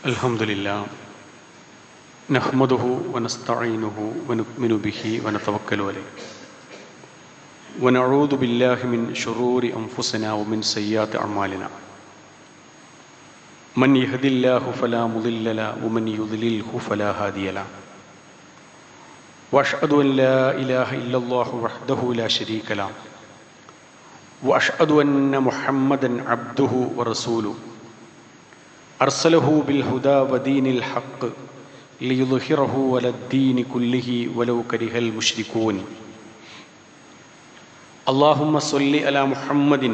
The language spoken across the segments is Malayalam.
അൽഹംദുലില്ലാ നഹ്മദുഹു വനസ്തഈനുഹു വനുഅ്മിനു ബിഹി വനതവക്കലു അലൈഹി വനഊദു ബില്ലാഹി മിൻ ശുറൂരി അൻഫുസിനാ വമിൻ സയ്യിആതി അഅ്മാലിനാ മൻ യഹ്ദില്ലാഹു ഫലാ മുളില്ല ലഹു വമൻ യുദ്ലിൽഹു ഫലാ ഹാദിയ ലഹു വഅശ്ഹദു അൻ ലാ ഇലാഹ ഇല്ലല്ലാഹു വഹ്ദഹു ലാ ശരീക ലഹു വഅശ്ഹദു അന്ന മുഹമ്മദൻ അബ്ദുഹു വറസൂലുഹു അർസലഹു ബിൽഹുദാ വദീനിൽ ഹഖ് ലിയുദ്ഹിറഹു അലദ്ദീനി കുല്ലിഹി വലൗ കരിഹൽ മുശ്രികൂൻ. അല്ലാഹുമ്മ സ്വല്ലി അലാ മുഹമ്മദിൻ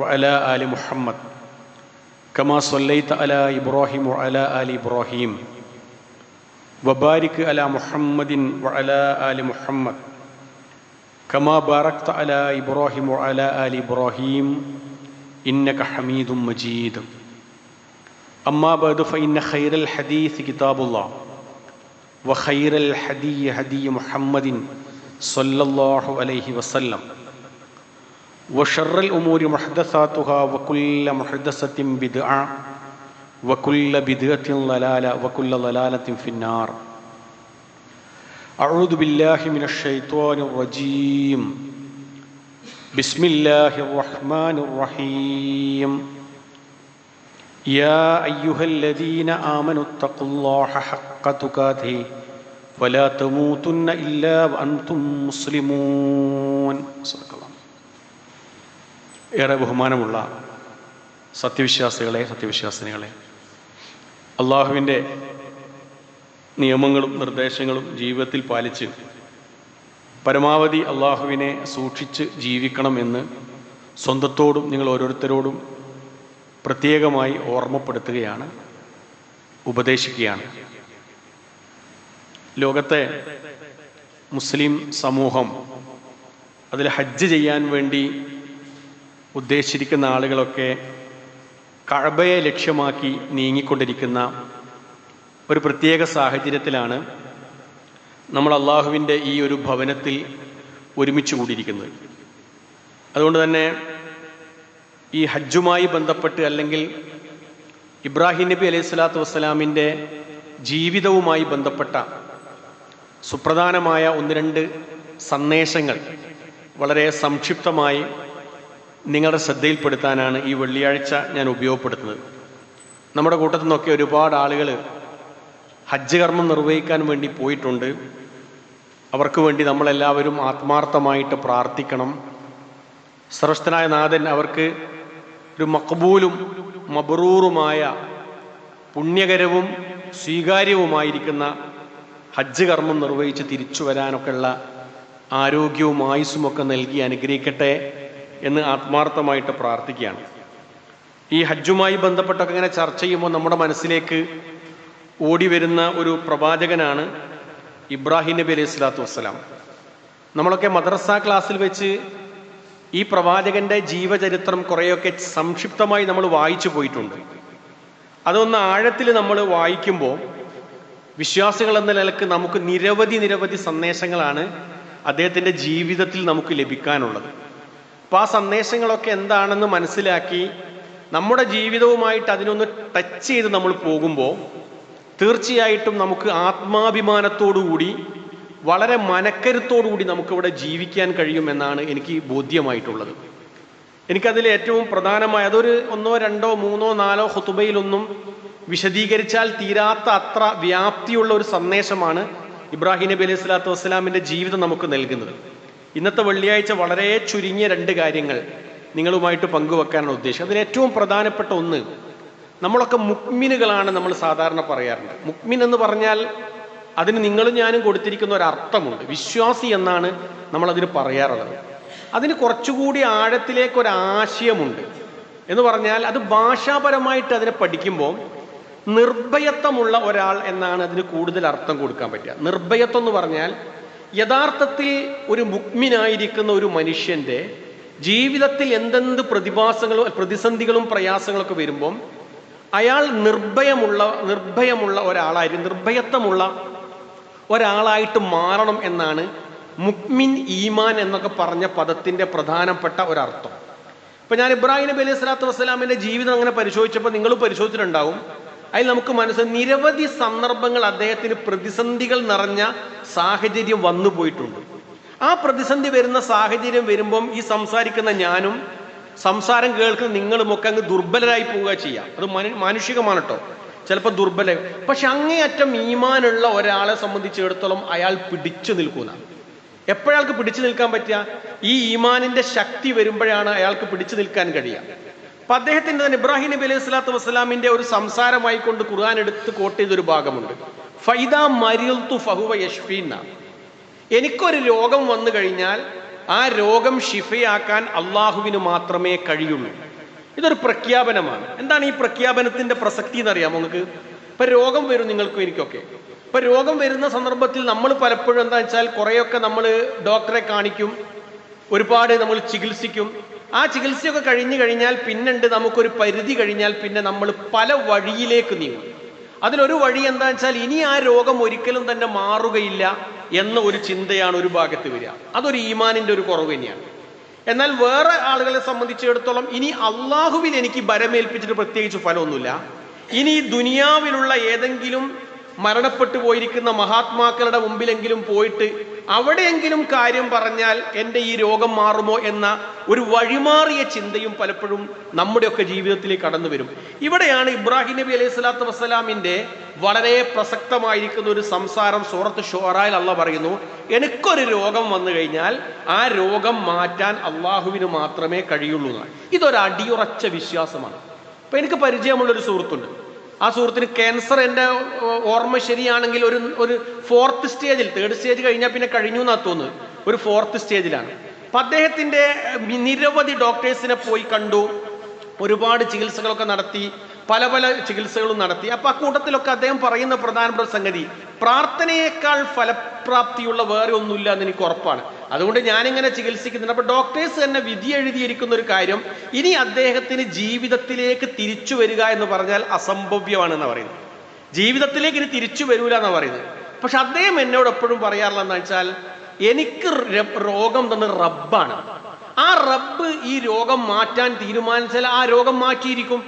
വഅലാ ആലി മുഹമ്മദ് കമാ സ്വല്ലൈത അലാ ഇബ്രാഹിം വഅലാ ആലി ഇബ്രാഹിം വബാരിക് അലാ മുഹമ്മദിൻ വഅലാ ആലി മുഹമ്മദ് കമാ ബാറക്ത അലാ ഇബ്രാഹിം വഅലാ ആലി ഇബ്രാഹിം ഇന്നക ഹമീദും മജീദ്. أما بعد فإن خير الحديث كتاب الله وخير الهدي هدي محمد صلى الله عليه وسلم وشر الأمور محدثاتها وكل محدثة بدعة وكل بدعة ضلالة وكل ضلالة في النار. أعوذ بالله من الشيطان الرجيم. بسم الله الرحمن الرحيم. يا أيها الذين آمنوا اتقوا الله حق تقاته ولا تموتن إلا وأنتم مسلمون. ഏറെ ബഹുമാനമുള്ള സത്യവിശ്വാസിനികളെ, അള്ളാഹുവിൻ്റെ നിയമങ്ങളും നിർദ്ദേശങ്ങളും ജീവിതത്തിൽ പാലിച്ച് പരമാവധി അള്ളാഹുവിനെ സൂക്ഷിച്ച് ജീവിക്കണമെന്ന് സ്വന്തത്തോടും നിങ്ങൾ ഓരോരുത്തരോടും പ്രത്യേകമായി ഓർമ്മപ്പെടുത്തുകയാണ്, ഉപദേശിക്കുകയാണ്. ലോകത്തെ മുസ്ലിം സമൂഹം അതിൽ ഹജ്ജ് ചെയ്യാൻ വേണ്ടി ഉദ്ദേശിച്ചിരിക്കുന്ന ആളുകളൊക്കെ കഅബയെ ലക്ഷ്യമാക്കി നീങ്ങിക്കൊണ്ടിരിക്കുന്ന ഒരു പ്രത്യേക സാഹചര്യത്തിലാണ് നമ്മൾ അള്ളാഹുവിൻ്റെ ഈ ഒരു ഭവനത്തിൽ ഒരുമിച്ച് കൂടിയിരിക്കുന്നത്. അതുകൊണ്ട് തന്നെ ഈ ഹജ്ജുമായി ബന്ധപ്പെട്ട് അല്ലെങ്കിൽ ഇബ്രാഹിം നബി അലൈഹി സ്വലാത്തു വസ്സലാമിൻ്റെ ജീവിതവുമായി ബന്ധപ്പെട്ട സുപ്രധാനമായ ഒന്ന് രണ്ട് സന്ദേശങ്ങൾ വളരെ സംക്ഷിപ്തമായി നിങ്ങളുടെ ശ്രദ്ധയിൽപ്പെടുത്താനാണ് ഈ വെള്ളിയാഴ്ച ഞാൻ ഉപയോഗപ്പെടുത്തുന്നത്. നമ്മുടെ കൂട്ടത്തിൽ നിന്നൊക്കെ ഒരുപാട് ആളുകൾ ഹജ്ജ് കർമ്മം നിർവഹിക്കാൻ വേണ്ടി പോയിട്ടുണ്ട്. അവർക്ക് വേണ്ടി നമ്മളെല്ലാവരും ആത്മാർത്ഥമായിട്ട് പ്രാർത്ഥിക്കണം. സർവ്വശക്തനായ നാഥൻ അവർക്ക് ഒരു മഖ്ബൂലും മബ്റൂറുമായ പുണ്യകരവും സ്വീകാര്യവുമായിരിക്കുന്ന ഹജ്ജ് കർമ്മം നിർവഹിച്ച് തിരിച്ചു വരാനൊക്കെയുള്ള ആരോഗ്യവും ആയുസ്സുമൊക്കെ നൽകി അനുഗ്രഹിക്കട്ടെ എന്ന് ആത്മാർത്ഥമായിട്ട് പ്രാർത്ഥിക്കുകയാണ്. ഈ ഹജ്ജുമായി ബന്ധപ്പെട്ടൊക്കെ ഇങ്ങനെ ചർച്ച ചെയ്യുമ്പോൾ നമ്മുടെ മനസ്സിലേക്ക് ഓടി വരുന്ന ഒരു പ്രവാചകനാണ് ഇബ്രാഹിം നബി അലൈഹി സ്വലാത്തു വസ്സലാം. നമ്മളൊക്കെ മദ്രസ ക്ലാസ്സിൽ വെച്ച് ഈ പ്രവാചകന്റെ ജീവചരിത്രം കുറേയൊക്കെ സംക്ഷിപ്തമായി നമ്മൾ വായിച്ചു പോയിട്ടുണ്ട്. അതൊന്ന് ആഴത്തിൽ നമ്മൾ വായിക്കുമ്പോൾ വിശ്വാസികൾ എന്ന നിലക്ക് നമുക്ക് നിരവധി സന്ദേശങ്ങളാണ് അദ്ദേഹത്തിൻ്റെ ജീവിതത്തിൽ നമുക്ക് ലഭിക്കാനുള്ളത്. അപ്പോൾ ആ സന്ദേശങ്ങളൊക്കെ എന്താണെന്ന് മനസ്സിലാക്കി നമ്മുടെ ജീവിതവുമായിട്ട് അതിനൊന്ന് ടച്ച് ചെയ്ത് നമ്മൾ പോകുമ്പോൾ തീർച്ചയായിട്ടും നമുക്ക് ആത്മാഭിമാനത്തോടുകൂടി വളരെ മനക്കരുത്തോടുകൂടി നമുക്കിവിടെ ജീവിക്കാൻ കഴിയുമെന്നാണ് എനിക്ക് ബോധ്യമായിട്ടുള്ളത്. എനിക്കതിൽ ഏറ്റവും പ്രധാനമായ അതൊരു 1, 2, 3, 4 ഖുതുബയിലൊന്നും വിശദീകരിച്ചാൽ തീരാത്ത അത്ര വ്യാപ്തിയുള്ള ഒരു സന്ദേശമാണ് ഇബ്രാഹിം നബി അലൈഹി സ്വലാത്തു വസ്സലാമിൻ്റെ ജീവിതം നമുക്ക് നൽകുന്നത്. ഇന്നത്തെ വെള്ളിയാഴ്ച വളരെ ചുരുങ്ങിയ 2 കാര്യങ്ങൾ നിങ്ങളുമായിട്ട് പങ്കുവെക്കാനാണ് ഉദ്ദേശം. അതിൽ ഏറ്റവും പ്രധാനപ്പെട്ട ഒന്ന്, നമ്മളൊക്കെ മുഅ്മിനുകളാണ് നമ്മൾ സാധാരണ പറയാറുണ്ട്. മുഅ്മിൻ എന്ന് പറഞ്ഞാൽ അതിന് നിങ്ങളും ഞാനും കൊടുത്തിരിക്കുന്ന ഒരർത്ഥമുണ്ട്. വിശ്വാസി എന്നാണ് നമ്മളതിന് പറയാറുള്ളത്. അതിന് കുറച്ചുകൂടി ആഴത്തിലേക്കൊരാശയമുണ്ട്. എന്ന് പറഞ്ഞാൽ അത് ഭാഷാപരമായിട്ട് അതിനെ പഠിക്കുമ്പോൾ നിർഭയത്വമുള്ള ഒരാൾ എന്നാണ് അതിന് കൂടുതൽ അർത്ഥം കൊടുക്കാൻ പറ്റുക. നിർഭയത്വം എന്ന് പറഞ്ഞാൽ യഥാർത്ഥത്തിൽ ഒരു മുഅ്മിനായിരിക്കുന്ന ഒരു മനുഷ്യൻ്റെ ജീവിതത്തിൽ എന്തെന്ത് പ്രതിസന്ധികളും പ്രയാസങ്ങളൊക്കെ വരുമ്പം അയാൾ നിർഭയമുള്ള ഒരാളായിട്ട് നിർഭയത്വമുള്ള ഒരാളായിട്ട് മാറണം എന്നാണ് മുഅ്മിൻ, ഈമാൻ എന്നൊക്കെ പറഞ്ഞ പദത്തിൻ്റെ പ്രധാനപ്പെട്ട ഒരർത്ഥം. ഇപ്പം ഞാൻ ഇബ്രാഹിം നബി അലൈഹി സ്വലാത്തു വസ്സലാമിൻ്റെ ജീവിതം അങ്ങനെ പരിശോധിച്ചപ്പോൾ നിങ്ങൾ പരിശോധിച്ചിട്ടുണ്ടാവും. അതിൽ നമുക്ക് മനസ്സിലായി നിരവധി സന്ദർഭങ്ങൾ അദ്ദേഹത്തിന് പ്രതിസന്ധികൾ നിറഞ്ഞ സാഹചര്യം വന്നു പോയിട്ടുണ്ട്. ആ പ്രതിസന്ധി വരുന്ന സാഹചര്യം വരുമ്പം ഈ സംസാരിക്കുന്ന ഞാനും സംസാരം കേൾക്കുന്ന നിങ്ങളുമൊക്കെ അങ്ങ് ദുർബലരായി പോവുക ചെയ്യാം. അത് മാനുഷികമാണ് കേട്ടോ, ചിലപ്പോൾ ദുർബല. പക്ഷെ അങ്ങേയറ്റം ഈമാനുള്ള ഒരാളെ സംബന്ധിച്ചിടത്തോളം അയാൾ പിടിച്ചു നിൽക്കുന്ന. എപ്പോഴയാൾക്ക് പിടിച്ചു നിൽക്കാൻ പറ്റുക? ഈ ഈമാനിന്റെ ശക്തി വരുമ്പോഴാണ് അയാൾക്ക് പിടിച്ചു നിൽക്കാൻ കഴിയുക. അപ്പൊ അദ്ദേഹത്തിന്റെ തന്നെ ഇബ്രാഹിം നബി അലൈഹി സ്വലാത്തു വസ്സലാമിന്റെ ഒരു സംസാരമായി കൊണ്ട് ഖുർആൻ എടുത്ത് കോട്ട് ചെയ്തൊരു ഭാഗമുണ്ട്. ഫൈദാ മരിൽതു ഫഹുവ യശ്ഫീന. എനിക്കൊരു രോഗം വന്നു കഴിഞ്ഞാൽ ആ രോഗം ഷിഫയാക്കാൻ അള്ളാഹുവിന് മാത്രമേ കഴിയുള്ളൂ. ഇതൊരു പ്രഖ്യാപനമാണ്. എന്താണ് ഈ പ്രഖ്യാപനത്തിന്റെ പ്രസക്തി എന്നറിയാമോ നിങ്ങൾക്ക്? ഇപ്പൊ രോഗം വരും നിങ്ങൾക്കും എനിക്കൊക്കെ. ഇപ്പൊ രോഗം വരുന്ന സന്ദർഭത്തിൽ നമ്മൾ പലപ്പോഴും എന്താ വെച്ചാൽ കുറേയൊക്കെ നമ്മൾ ഡോക്ടറെ കാണിക്കും, ഒരുപാട് നമ്മൾ ചികിത്സിക്കും. ആ ചികിത്സയൊക്കെ കഴിഞ്ഞു കഴിഞ്ഞാൽ പിന്നുണ്ട് നമുക്കൊരു പരിധി കഴിഞ്ഞാൽ പിന്നെ നമ്മൾ പല വഴിയിലേക്ക് നീങ്ങും. അതിലൊരു വഴി എന്താ വെച്ചാൽ ഇനി ആ രോഗം ഒരിക്കലും തന്നെ മാറുകയില്ല എന്ന ഒരു ചിന്തയാണ് ഒരു ഭാഗത്ത് വരിക. അതൊരു ഈമാനിന്റെ ഒരു കുറവ് തന്നെയാണ്. എന്നാൽ വേറെ ആളുകളെ സംബന്ധിച്ചിടത്തോളം ഇനി അള്ളാഹുവിൽ എനിക്ക് ഭരമേൽപ്പിച്ചിട്ട് പ്രത്യേകിച്ച് ഫലമൊന്നുമില്ല, ഇനി ദുനിയാവിലുള്ള ഏതെങ്കിലും മരണപ്പെട്ടു പോയിരിക്കുന്ന മഹാത്മാക്കളുടെ മുമ്പിലെങ്കിലും പോയിട്ട് അവിടെയെങ്കിലും കാര്യം പറഞ്ഞാൽ എൻ്റെ ഈ രോഗം മാറുമോ എന്ന ഒരു വഴിമാറിയ ചിന്തയും പലപ്പോഴും നമ്മുടെയൊക്കെ ജീവിതത്തിലേക്ക് കടന്നു വരും. ഇവിടെയാണ് ഇബ്രാഹിം നബി അലൈഹി സ്വലാത്തു വസ്സലാമിന്റെ വളരെ പ്രസക്തമായിരിക്കുന്ന ഒരു സംസാരം സൂറത്ത് ഷുഅറയിൽ അള്ളാഹ് പറയുന്നു, എനിക്കൊരു രോഗം വന്നു കഴിഞ്ഞാൽ ആ രോഗം മാറ്റാൻ അള്ളാഹുവിന് മാത്രമേ കഴിയുള്ളൂ എന്നാണ്. ഇതൊരു അടിയുറച്ച വിശ്വാസമാണ്. അപ്പൊ എനിക്ക് പരിചയമുള്ളൊരു സുഹൃത്തുണ്ട്. ആ സുഹൃത്തിന് ക്യാൻസർ, എൻ്റെ ഓർമ്മ ശരിയാണെങ്കിൽ ഒരു 4th സ്റ്റേജിൽ, 3rd സ്റ്റേജ് കഴിഞ്ഞാൽ പിന്നെ കഴിഞ്ഞു എന്നാ തോന്നുന്നത്, ഒരു 4th സ്റ്റേജിലാണ്. അപ്പൊ അദ്ദേഹത്തിന്റെ നിരവധി ഡോക്ടേഴ്സിനെ പോയി കണ്ടു, ഒരുപാട് ചികിത്സകളൊക്കെ നടത്തി, പല ചികിത്സകളും നടത്തി. അപ്പൊ ആ കൂട്ടത്തിലൊക്കെ അദ്ദേഹം പറയുന്ന പ്രധാനപ്പെട്ട സംഗതി, പ്രാർത്ഥനയേക്കാൾ ഫലപ്രാപ്തിയുള്ള വേറെ ഒന്നുമില്ല എന്ന് എനിക്ക് ഉറപ്പാണ്, അതുകൊണ്ട് ഞാനിങ്ങനെ ചികിത്സിക്കുന്നുണ്ട്. അപ്പൊ ഡോക്ടേഴ്സ് തന്നെ വിധി എഴുതിയിരിക്കുന്ന ഒരു കാര്യം, ഇനി അദ്ദേഹത്തിന് ജീവിതത്തിലേക്ക് തിരിച്ചു വരിക എന്ന് പറഞ്ഞാൽ അസംഭവ്യമാണെന്ന് പറയുന്നത്. ജീവിതത്തിലേക്ക് ഇനി തിരിച്ചു വരൂല എന്നാ പറയുന്നത്. പക്ഷെ അദ്ദേഹം എന്നോട് എപ്പോഴും പറയാറുള്ളതെന്ന് വെച്ചാൽ, എനിക്ക് രോഗം തന്നെ റബ്ബാണ്. ആ റബ്ബ് ഈ രോഗം മാറ്റാൻ തീരുമാനിച്ചാൽ ആ രോഗം മാറ്റിയിരിക്കും.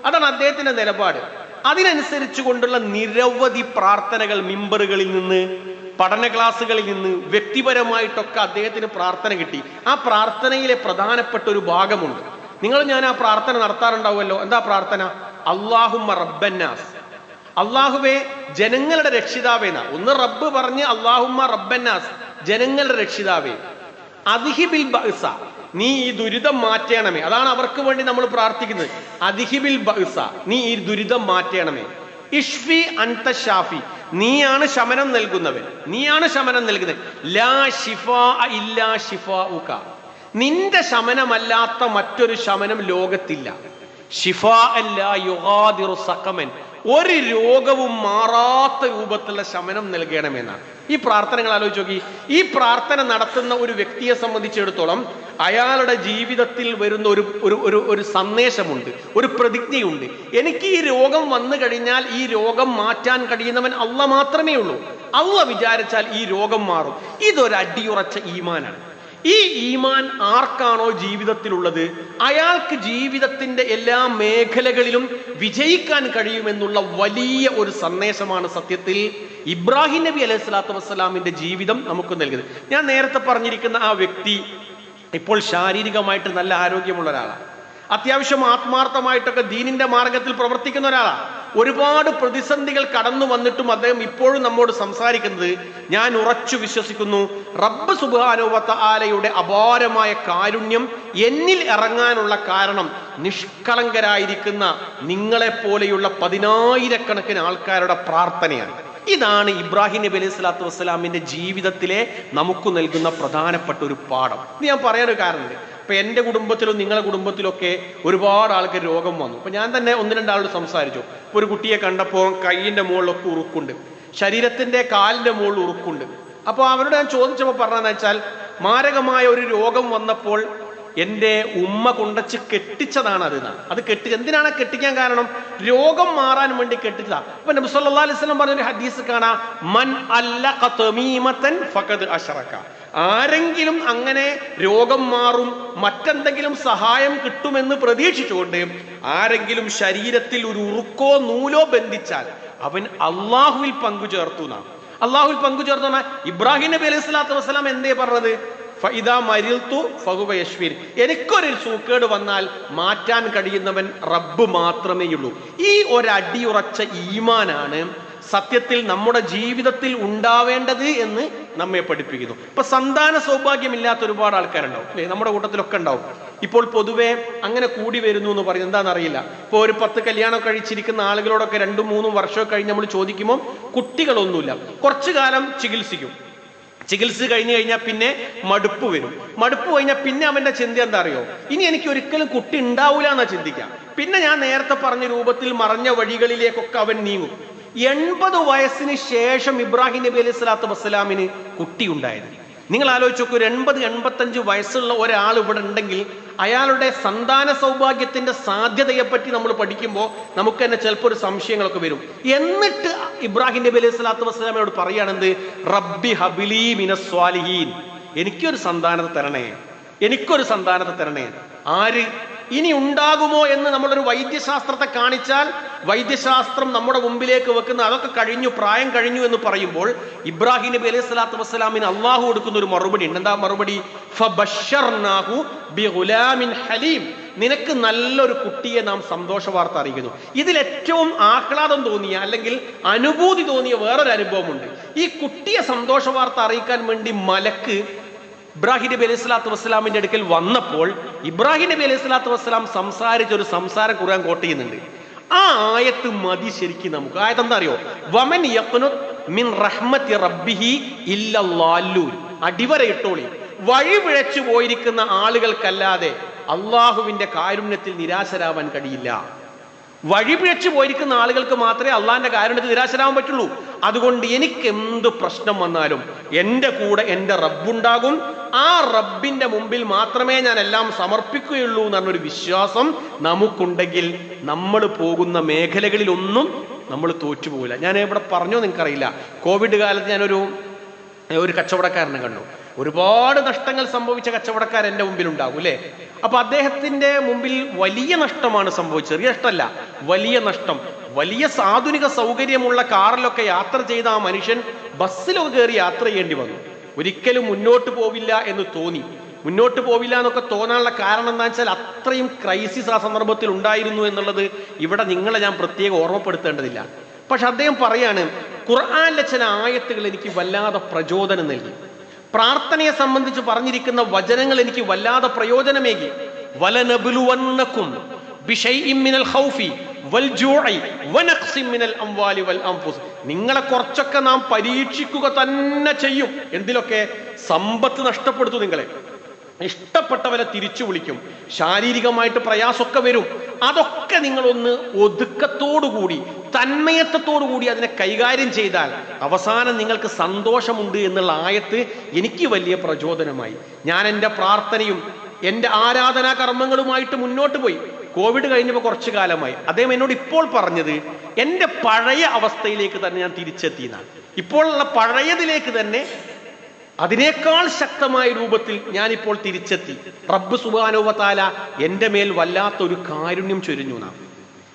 അതാണ് അദ്ദേഹത്തിന്റെ നിലപാട്. അതിനനുസരിച്ച് കൊണ്ടുള്ള നിരവധി പ്രാർത്ഥനകൾ മിമ്പറുകളിൽ നിന്ന്, പഠന ക്ലാസ്സുകളിൽ നിന്ന്, വ്യക്തിപരമായിട്ടൊക്കെ അദ്ദേഹത്തിന് പ്രാർത്ഥന കിട്ടി. ആ പ്രാർത്ഥനയിലെ പ്രധാനപ്പെട്ട ഒരു ഭാഗമുണ്ട്. ഞാൻ ആ പ്രാർത്ഥന നടത്താറുണ്ടാവുമല്ലോ. എന്താ പ്രാർത്ഥന? അല്ലാഹുമ്മ റബ്ബന്നാസ്, അള്ളാഹുവേ ജനങ്ങളുടെ രക്ഷിതാവേന. ഒന്ന് റബ്ബ് പറഞ്ഞ് അല്ലാഹുമ്മ റബ്ബന്നാസ്, ജനങ്ങളുടെ രക്ഷിതാവേ. അദ്ഹിബിൽ ബഅ്സ, നീ ഈ ദുരിതം മാറ്റണമേ. അതാണ് അവർക്ക് വേണ്ടി നമ്മൾ പ്രാർത്ഥിക്കുന്നത്. അദ്ഹിബിൽ ബഅ്സ, നീ ഈ ദുരിതം മാറ്റണമേ. ഇഷ്ഫി അൻത ഷാഫി, നീയാണ് ശമനം നൽകുന്നവൻ, നീയാണ് ശമനം നൽകുന്നത്. ലാ ശിഫാ ഇല്ലാ ശിഫാഉക, നിന്റെ ശമനമല്ലാത്ത മറ്റൊരു ശമനം ലോകത്തില്ല. ശിഫാ ലാ യുഗാദിറു സഖമൻ, ഒരു രോഗവും മാറാത്ത രൂപത്തിലുള്ള ശമനം നൽകണമെന്നാണ്. ഈ പ്രാർത്ഥനകൾ ആലോചിച്ച് നോക്കി. ഈ പ്രാർത്ഥന നടത്തുന്ന ഒരു വ്യക്തിയെ സംബന്ധിച്ചിടത്തോളം അയാളുടെ ജീവിതത്തിൽ വരുന്ന ഒരു സന്ദേശമുണ്ട്, ഒരു പ്രതിജ്ഞയുണ്ട്. എനിക്ക് ഈ രോഗം വന്നു കഴിഞ്ഞാൽ ഈ രോഗം മാറ്റാൻ കഴിയുന്നവൻ അള്ളാഹ് മാത്രമേ ഉള്ളൂ. അള്ളാഹ് വിചാരിച്ചാൽ ഈ രോഗം മാറും. ഇതൊരു അടിയുറച്ച ഈമാനാണ്. ഈ ഈമാൻ ആർക്കാണോ ജീവിതത്തിലുള്ളത് അയാൾക്ക് ജീവിതത്തിന്റെ എല്ലാ മേഖലകളിലും വിജയിക്കാൻ കഴിയുമെന്നുള്ള വലിയ ഒരു സന്ദേശമാണ് സത്യത്തിൽ ഇബ്രാഹിം നബി അലൈഹി സ്വലാത്തു വസ്സലാമിന്റെ ജീവിതം നമുക്ക് നൽകുന്നത്. ഞാൻ നേരത്തെ പറഞ്ഞിരിക്കുന്ന ആ വ്യക്തി ഇപ്പോൾ ശാരീരികമായിട്ട് നല്ല ആരോഗ്യമുള്ള ഒരാളാണ്. അത്യാവശ്യം ആത്മാർത്ഥമായിട്ടൊക്കെ ദീനിന്റെ മാർഗത്തിൽ പ്രവർത്തിക്കുന്ന ഒരാളാണ്. ഒരുപാട് പ്രതിസന്ധികൾ കടന്നു വന്നിട്ടും അദ്ദേഹം ഇപ്പോഴും നമ്മോട് സംസാരിക്കുന്നത്, ഞാൻ ഉറച്ചു വിശ്വസിക്കുന്നു റബ്ബ് സുബ്ഹാനഹു വ തആലയുടെ അപാരമായ കാരുണ്യം എന്നിൽ ഇറങ്ങാനുള്ള കാരണം നിഷ്കളങ്കരായിരിക്കുന്ന നിങ്ങളെപ്പോലെയുള്ള 10,000-കണക്കിന് ആൾക്കാരുടെ പ്രാർത്ഥനയാണ്. ഇതാണ് ഇബ്രാഹിം നബി അലൈഹി സ്വലാത്തു വസ്സലാമിന്റെ ജീവിതത്തിലെ നമുക്ക് നൽകുന്ന പ്രധാനപ്പെട്ട ഒരു പാഠം. ഇത് ഞാൻ പറയാനൊരു കാരണമുണ്ട്. ഇപ്പൊ എൻ്റെ കുടുംബത്തിലും നിങ്ങളുടെ കുടുംബത്തിലൊക്കെ ഒരുപാട് ആൾക്ക് രോഗം വന്നു. അപ്പൊ ഞാൻ തന്നെ 1-2 ആളോട് സംസാരിച്ചു. ഇപ്പൊ ഒരു കുട്ടിയെ കണ്ടപ്പോൾ കൈയിന്റെ മുകളിലൊക്കെ ഉറുക്കുണ്ട്, ശരീരത്തിന്റെ കാലിന്റെ മുകളിൽ ഉറുക്കുണ്ട്. അപ്പോൾ അവരോട് ഞാൻ ചോദിച്ചപ്പോൾ പറഞ്ഞതെന്ന് വെച്ചാൽ, മാരകമായ ഒരു രോഗം വന്നപ്പോൾ എൻ്റെ ഉമ്മ കൊണ്ടച്ച് കെട്ടിച്ചതാണ് അത് എന്തിനാണ് കെട്ടിക്കാൻ കാരണം? രോഗം മാറാൻ വേണ്ടി കെട്ടിച്ചതാ. അപ്പൊ നബി സല്ലല്ലാഹു അലൈഹി വസല്ലം പറഞ്ഞൊരു ഹദീസ് കാണാം, മൻ അല്ലഖ തമീമതൻ ഫഖദ് അശ്റക. ആരെങ്കിലും അങ്ങനെ രോഗം മാറും, മറ്റെന്തെങ്കിലും സഹായം കിട്ടുമെന്ന് പ്രതീക്ഷിച്ചുകൊണ്ട് ആരെങ്കിലും ശരീരത്തിൽ ഒരു ഉറുക്കോ നൂലോ ബന്ധിച്ചാൽ അവൻ അള്ളാഹുവിൽ പങ്കു ചേർത്തു എന്നാണ്. അള്ളാഹുവിൽ പങ്കു ചേർത്തു. ഇബ്രാഹിം നബി അലൈഹി സ്വലാത്തു വസ്സലാം എന്തേ പറഞ്ഞത്? ഫഇദാ മരിൽതു ഫഹുവ യശ്ഫീൻ. എനിക്കൊരു സൂക്കേട് വന്നാൽ മാറ്റാൻ കഴിയുന്നവൻ റബ്ബ് മാത്രമേയുള്ളൂ. ഈ ഒരടിയുറച്ച ഈമാനാണ് സത്യത്തിൽ നമ്മുടെ ജീവിതത്തിൽ ഉണ്ടാവേണ്ടത് എന്ന് നമ്മെ പഠിപ്പിക്കുന്നു. ഇപ്പൊ സന്താന സൗഭാഗ്യമില്ലാത്ത ഒരുപാട് ആൾക്കാരുണ്ടാവും അല്ലെ? നമ്മുടെ കൂട്ടത്തിലൊക്കെ ഉണ്ടാവും. ഇപ്പോൾ പൊതുവെ അങ്ങനെ കൂടി വരുന്നു എന്ന് പറയും. എന്താണെന്നറിയില്ല. ഇപ്പോൾ ഒരു 10 കല്യാണം കഴിച്ചിരിക്കുന്ന ആളുകളോടൊക്കെ 2-3 വർഷം കഴിഞ്ഞ് നമ്മൾ ചോദിക്കുമ്പോൾ കുട്ടികളൊന്നുമില്ല. കുറച്ചു കാലം ചികിത്സ കഴിഞ്ഞു കഴിഞ്ഞാൽ പിന്നെ മടുപ്പ് വരും. മടുപ്പ് കഴിഞ്ഞാൽ പിന്നെ അവന്റെ ചിന്ത എന്താ അറിയോ? ഇനി എനിക്ക് ഒരിക്കലും കുട്ടി ഉണ്ടാവൂല എന്നാ ചിന്തിക്കാം. പിന്നെ ഞാൻ നേരത്തെ പറഞ്ഞ രൂപത്തിൽ മറഞ്ഞ വഴികളിലേക്കൊക്കെ അവൻ നീങ്ങും. 80 വയസ്സിന് ശേഷം ഇബ്രാഹിം നബി അലൈഹി സ്വലാത്തു വസ്സലാമിന് കുട്ടി ഉണ്ടായത്. നിങ്ങൾ ആലോചിച്ച് നോക്കൂ, 80-85 വയസ്സുള്ള ഒരാൾ ഇവിടെ ഉണ്ടെങ്കിൽ അയാളുടെ സന്താന സൗഭാഗ്യത്തിന്റെ സാധ്യതയെപ്പറ്റി നമ്മൾ പഠിക്കുമ്പോൾ നമുക്ക് തന്നെ ചിലപ്പോൾ ഒരു സംശയങ്ങളൊക്കെ വരും. എന്നിട്ട് ഇബ്രാഹിം നബി അലൈഹി സ്വലാത്തു വസ്സലാമിനോട് പറയുകയാണെന്ത്? റബ്ബി ഹബിലി മിനസ് സ്വാലിഹീൻ. എനിക്കൊരു സന്താനത്തെ തരണേ. ആര്? ഇനി ഉണ്ടാകുമോ എന്ന് നമ്മളൊരു വൈദ്യശാസ്ത്രത്തെ കാണിച്ചാൽ വൈദ്യശാസ്ത്രം നമ്മുടെ മുമ്പിലേക്ക് വെക്കുന്ന അതൊക്കെ കഴിഞ്ഞു, പ്രായം കഴിഞ്ഞു എന്ന് പറയുമ്പോൾ ഇബ്രാഹിം നബി അലൈഹി സ്വലാത്തു വസ്സലാമിന് അള്ളാഹു കൊടുക്കുന്ന ഒരു മറുപടി ഉണ്ട്. എന്താ മറുപടി? ഫബശ്ശർനാഹു ബിഗുലാമിൻ ഹലീം. നിനക്ക് നല്ലൊരു കുട്ടിയെ നാം സന്തോഷ വാർത്ത അറിയിക്കുന്നു. ഇതിൽ ഏറ്റവും ആഹ്ലാദം തോന്നിയ അല്ലെങ്കിൽ അനുഭൂതി തോന്നിയ വേറൊരു അനുഭവമുണ്ട്. ഈ കുട്ടിയെ സന്തോഷ വാർത്ത അറിയിക്കാൻ വേണ്ടി മലക്ക് ഇബ്രാഹിം നബി അലൈഹി സ്വലാത്തു വസ്സലാമിന്റെ അടുക്കൽ വന്നപ്പോൾ ഇബ്രാഹിം നബി അലൈഹി സ്വലാത്തു വസ്സലാം സംസാരിച്ചൊരു സംസാരം ഖുർആൻ കോട്ട് ചെയ്യുന്നുണ്ട്. ആ ആയത്ത് മതി ശരിക്കും നമുക്ക്. ആയത്ത് എന്താ അറിയോ? വമൻ യഖ്നുത് മിൻ റഹ്മത്തി റബ്ബിഹി ഇല്ലല്ലാല്ലൂൻ. അടിവരയിട്ടോളി. വഴി പിഴച്ചു പോയിരിക്കുന്ന ആളുകൾക്കല്ലാതെ അള്ളാഹുവിന്റെ കാരുണ്യത്തിൽ നിരാശരാവാൻ കഴിയില്ല. വഴി പിഴച്ചു പോയിരിക്കുന്ന ആളുകൾക്ക് മാത്രമേ അള്ളാഹിന്റെ കാരുണ്യത്തിൽ നിരാശരാവാൻ പറ്റുള്ളൂ. അതുകൊണ്ട് എനിക്ക് എന്ത് പ്രശ്നം വന്നാലും എൻ്റെ കൂടെ എൻ്റെ റബ്ബുണ്ടാകും. ആ റബ്ബിന്റെ മുമ്പിൽ മാത്രമേ ഞാൻ എല്ലാം സമർപ്പിക്കുകയുള്ളൂ എന്നൊരു വിശ്വാസം നമുക്കുണ്ടെങ്കിൽ നമ്മൾ പോകുന്ന മേഖലകളിലൊന്നും നമ്മൾ തോറ്റുപോകില്ല. ഞാൻ ഇവിടെ പറഞ്ഞോ നിങ്ങൾക്കറിയില്ല, കോവിഡ് കാലത്ത് ഞാനൊരു കച്ചവടക്കാരനെ കണ്ടു. ഒരുപാട് നഷ്ടങ്ങൾ സംഭവിച്ച കച്ചവടക്കാരൻ എൻ്റെ മുമ്പിൽ ഉണ്ടാകും അല്ലേ? അപ്പൊ അദ്ദേഹത്തിന്റെ മുമ്പിൽ വലിയ നഷ്ടമാണ് സംഭവിച്ചത്. ചെറിയ നഷ്ടമല്ല, വലിയ നഷ്ടം. വലിയ ആധുനിക സൗകര്യമുള്ള കാറിലൊക്കെ യാത്ര ചെയ്ത ആ മനുഷ്യൻ ബസ്സിലൊക്കെ കയറി യാത്ര ചെയ്യേണ്ടി വന്നു. ഒരിക്കലും മുന്നോട്ട് പോവില്ല എന്ന് തോന്നി. മുന്നോട്ട് പോവില്ല എന്നൊക്കെ തോന്നാനുള്ള കാരണം എന്താ വെച്ചാൽ അത്രയും ക്രൈസിസ് ആ സന്ദർഭത്തിൽ ഉണ്ടായിരുന്നു എന്നുള്ളത് ഇവിടെ നിങ്ങളെ ഞാൻ പ്രത്യേകം ഓർമ്മപ്പെടുത്തേണ്ടതില്ല. പക്ഷെ അദ്ദേഹം പറയാണ്, ഖുർആനിലെ ചില ആയത്തുകൾ എനിക്ക് വല്ലാതെ പ്രചോദനം നൽകി. പ്രാർത്ഥനയെ സംബന്ധിച്ച് പറഞ്ഞിരിക്കുന്ന വചനങ്ങൾ എനിക്ക് വല്ലാതെ പ്രയോജനമേകി. വലനബ്ലുവന്നകും ബിശൈഇൻ മിനൽ ഖൗഫി വൽ ജൂഇ വനഖ്സിൻ മിനൽ അംവാലി വൽ അൻഫുസ്. നിങ്ങളെ കുറച്ചൊക്കെ നാം പരീക്ഷിക്കുക തന്നെ ചെയ്യും. എന്തിലൊക്കെ? സമ്പത്ത് നഷ്ടപ്പെടുത്തു, നിങ്ങളെ ഇഷ്ടപ്പെട്ടവരെ തിരിച്ചു വിളിക്കും, ശാരീരികമായിട്ട് പ്രയാസമൊക്കെ വരും. അതൊക്കെ നിങ്ങളൊന്ന് ഒതുക്കത്തോടുകൂടി തന്മയത്വത്തോടുകൂടി അതിനെ കൈകാര്യം ചെയ്താൽ അവസാനം നിങ്ങൾക്ക് സന്തോഷമുണ്ട് എന്നുള്ള ആയത്ത് എനിക്ക് വലിയ പ്രചോദനമായി. ഞാൻ എൻ്റെ പ്രാർത്ഥനയും എൻ്റെ ആരാധനാ കർമ്മങ്ങളുമായിട്ട് മുന്നോട്ട് പോയി. കോവിഡ് കഴിഞ്ഞപ്പോൾ കുറച്ചു കാലമായി. അദ്ദേഹം എന്നോട് ഇപ്പോൾ പറഞ്ഞത് എൻ്റെ പഴയ അവസ്ഥയിലേക്ക് തന്നെ ഞാൻ തിരിച്ചെത്തിയെന്നാണ്. ഇപ്പോഴുള്ള പഴയതിലേക്ക് തന്നെ അതിനേക്കാൾ ശക്തമായ രൂപത്തിൽ ഞാനിപ്പോൾ തിരിച്ചെത്തി. റബ്ബ് സുബ്ഹാനഹു വ തആല എൻ്റെ മേൽ വല്ലാത്തൊരു കാരുണ്യം ചൊരിഞ്ഞു എന്നാണ്.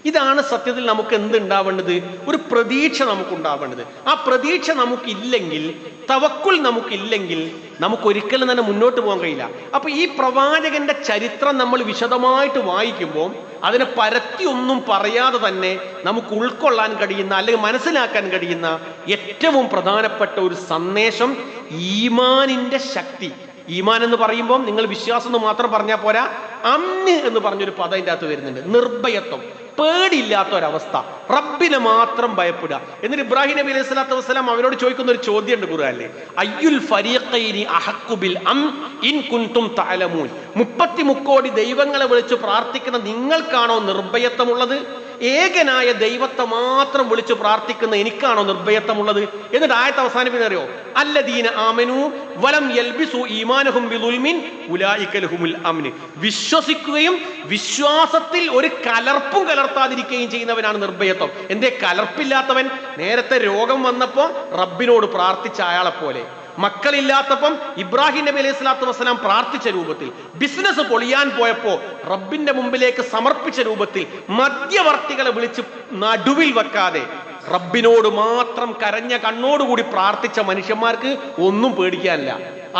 ഇതാണ് സത്യത്തിൽ നമുക്ക് എന്തുണ്ടാവേണ്ടത്? ഒരു പ്രതീക്ഷ നമുക്കുണ്ടാവേണ്ടത്. ആ പ്രതീക്ഷ നമുക്കില്ലെങ്കിൽ, തവക്കുൽ നമുക്കില്ലെങ്കിൽ നമുക്കൊരിക്കലും തന്നെ മുന്നോട്ട് പോകാൻ കഴിയില്ല. അപ്പൊ ഈ പ്രവാചകന്റെ ചരിത്രം നമ്മൾ വിശദമായിട്ട് വായിക്കുമ്പോൾ അതിനെ പരത്തി ഒന്നും പറയാതെ തന്നെ നമുക്ക് ഉൾക്കൊള്ളാൻ കഴിയുന്ന അല്ലെങ്കിൽ മനസ്സിലാക്കാൻ കഴിയുന്ന ഏറ്റവും പ്രധാനപ്പെട്ട ഒരു സന്ദേശം ഈമാനിന്റെ ശക്തി. ഈമാൻ എന്ന് പറയുമ്പോൾ നിങ്ങൾ വിശ്വാസം എന്ന് മാത്രം പറഞ്ഞാൽ പോരാ, അമ്ന് എന്ന് പറഞ്ഞൊരു പദം അതിൻ്റെ അകത്ത് വരുന്നുണ്ട്. നിർഭയത്വം, പേടിയില്ലാത്ത ഒരവസ്ഥ, റബ്ബിനെ മാത്രം ഭയപ്പെടുക. എന്നിട്ട് ഇബ്രാഹിം നബി അലൈഹി സ്വലാത്തു വസ്സലാം അവരോട് ചോദിക്കുന്ന ഒരു ചോദ്യം ഉണ്ട് ഖുർആനിൽ, അയ്യുൽ ഫരീഖൈനി അഹഖു ബിൽ അം ഇൻ കുൻതും തഅലമൂൻ. 33 കോടി ദൈവങ്ങളെ വിളിച്ച് പ്രാർത്ഥിക്കുന്ന നിങ്ങൾക്കാണോ നിർഭയത്വമുള്ളത്? ഏകനായ ദൈവത്തെ മാത്രം വിളിച്ച് പ്രാർത്ഥിക്കുന്ന എനിക്കാണോ നിർഭയത്വമുള്ളത്? എന്നിട്ട് ആയത്ത് അവസാനിപ്പിക്കുന്ന അറിയോ? അല്ലദീന ആമനു വലം യൽബിസു ഈമാനഹും ബിദുൽമിൻ ഉലൈക ലഹുമുൽ അംൻ. വിശ്വസിക്കുകയും വിശ്വാസത്തിൽ ഒരു കലർപ്പും കലർത്താതിരിക്കുകയും ചെയ്യുന്നവനാണ് നിർഭയത്വം. എന്തേ കലർപ്പില്ലാത്തവൻ? നേരത്തെ രോഗം വന്നപ്പോ റബ്ബിനോട് പ്രാർത്ഥിച്ച അയാളെ പോലെ, മക്കളില്ലാത്തപ്പം ഇബ്രാഹിം നബി അലൈഹി സ്വലാത്തു വസ്സലാം പ്രാർത്ഥിച്ച രൂപത്തിൽ, ബിസിനസ് പൊളിയാൻ പോയപ്പോ റബ്ബിന്റെ മുമ്പിലേക്ക് സമർപ്പിച്ച രൂപത്തിൽ, മധ്യവർത്തികളെ വിളിച്ച് നടുവിൽ വെക്കാതെ റബ്ബിനോട് മാത്രം കരഞ്ഞ കണ്ണോടുകൂടി പ്രാർത്ഥിച്ച മനുഷ്യന്മാർക്ക് ഒന്നും പേടിക്കാനില്ല.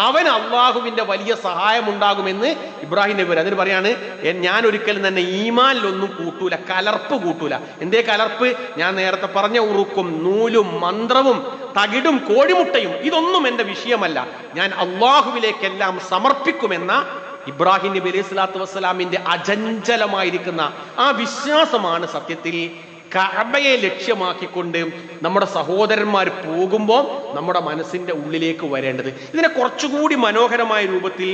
അവൻ അള്ളാഹുവിന്റെ വലിയ സഹായം ഉണ്ടാകുമെന്ന് ഇബ്രാഹിം നബി പറയും. അതിന് പറയാണ്, ഞാൻ ഒരിക്കലും തന്നെ ഈമാനിലൊന്നും കൂട്ടൂല, കലർപ്പ് കൂട്ടൂല. എന്തേ കലർപ്പ്? ഞാൻ നേരത്തെ പറഞ്ഞ ഉറുക്കും നൂലും മന്ത്രവും തകിടും കോഴിമുട്ടയും ഇതൊന്നും എന്റെ വിഷയമല്ല, ഞാൻ അള്ളാഹുവിലേക്കെല്ലാം സമർപ്പിക്കുമെന്ന ഇബ്രാഹിം നബി അലൈഹി സ്വലാത്തു വസ്സലാമിന്റെ അചഞ്ചലമായിരിക്കുന്ന ആ വിശ്വാസമാണ് സത്യത്തിൽ കഅബയെ ലക്ഷ്യമാക്കിക്കൊണ്ട് നമ്മുടെ സഹോദരന്മാർ പോകുമ്പോൾ നമ്മുടെ മനസ്സിന്റെ ഉള്ളിലേക്ക് വരേണ്ടത്. ഇതിനെ കുറച്ചുകൂടി മനോഹരമായ രൂപത്തിൽ